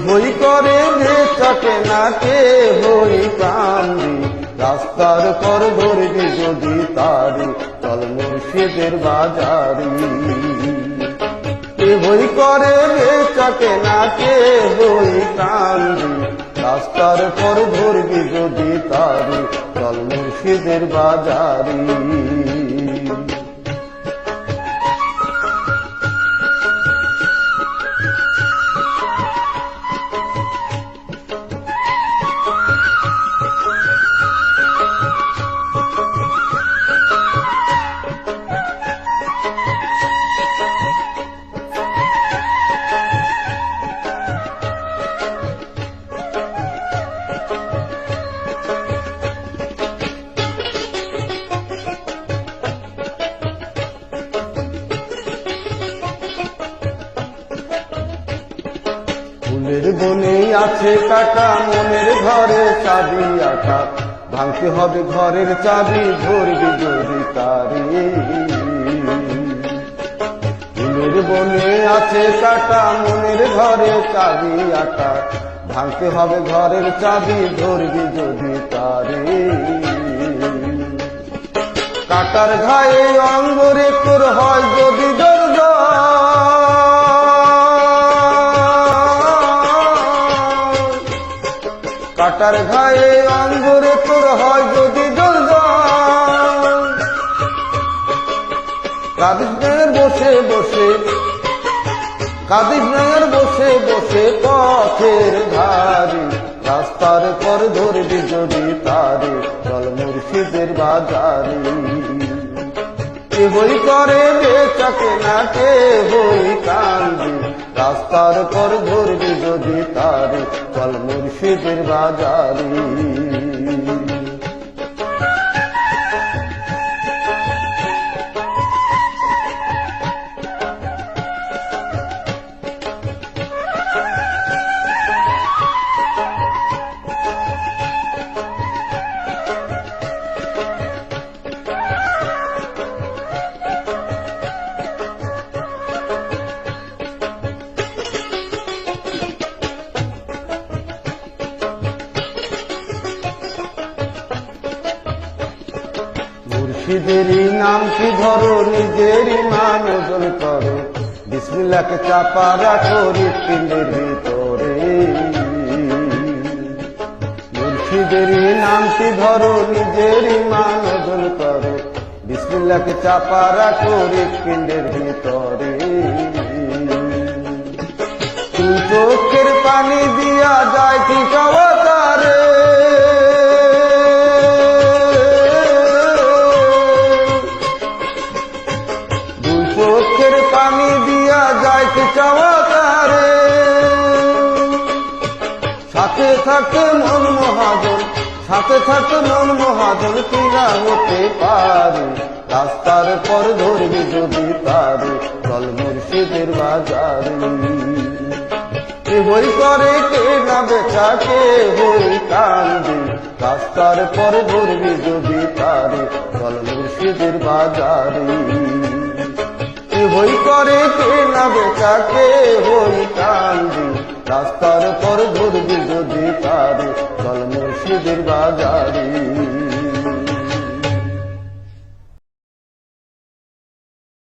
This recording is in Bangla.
হই করে বেচাকে না কে হই কান্দি, রাস্তার পর ধরবি যদি তারি, চল মুর্শিদের বাজারি। হই করে বেচাকে না কে হই কান্দি, রাস্তার পর ধরবি যদি তারি, চল মুর্শিদের বাজারি। ফুলের বনে আছে কাটা, মনের ঘরে চাবি আটা, ভাঙতে হবে ঘরের চাবি, ধরবি যদি তারি। ফুলের বনে আছে কাটা, মনের ঘরে চাবি আটা, ভাঙতে হবে ঘরের চাবি, ধরবি যদি তারি। কাটার ঘায়ে অঙ্গরে তোর হয় যদি জর্জর, কাটার ঘায়ে অঙ্গরে তোর হয় যদি জর্জর, কাদিস নগর বসে বসে, কাদিস নগর বসে বসে পথের ধারে, রাস্তার পর ধরবি যদি তারে, চল মুর্শিদের বাজারে। হই করে বেচাকে না কে হই কান্দি, রাস্তার পর ধরবি যদি তারে, চল মুর্শিদের বাজারে। মুর্শিদেরই নাম কি ধরো, নিজেরই মান ওজন করো, বিসমিল্লাহকে চাপা রাখো হৃৎপিণ্ডের ভিতরে। মুর্শিদেরই নাম কি ধরো, নিজেরই মান ওজন করো, বিসমিল্লাহকে চাপা রাখো হৃৎপিণ্ডের ভিতরে। তুই চোখের পানি দিয়া যায় কি কাওয়াতারে, চোখের পানি দিয়া যায় কি চাওয়াতারে। সাথে থাকে মন মহাজন, সাথে থাকে মন মহাজন, কিনা হতে পারে, রাস্তার পর ধরবি যদি তারে, চল মুর্শিদের বাজারে। হই করে কে না বেচা কে হই কান্দি, রাস্তার পর ধরবি যদি তারে, চল মুর্শিদের বাজারে। হই করে কে না বেচা কে হই কান্দি, রাস্তার পর ধরবি যদি তারে, চল মুর্শিদের বাজারে।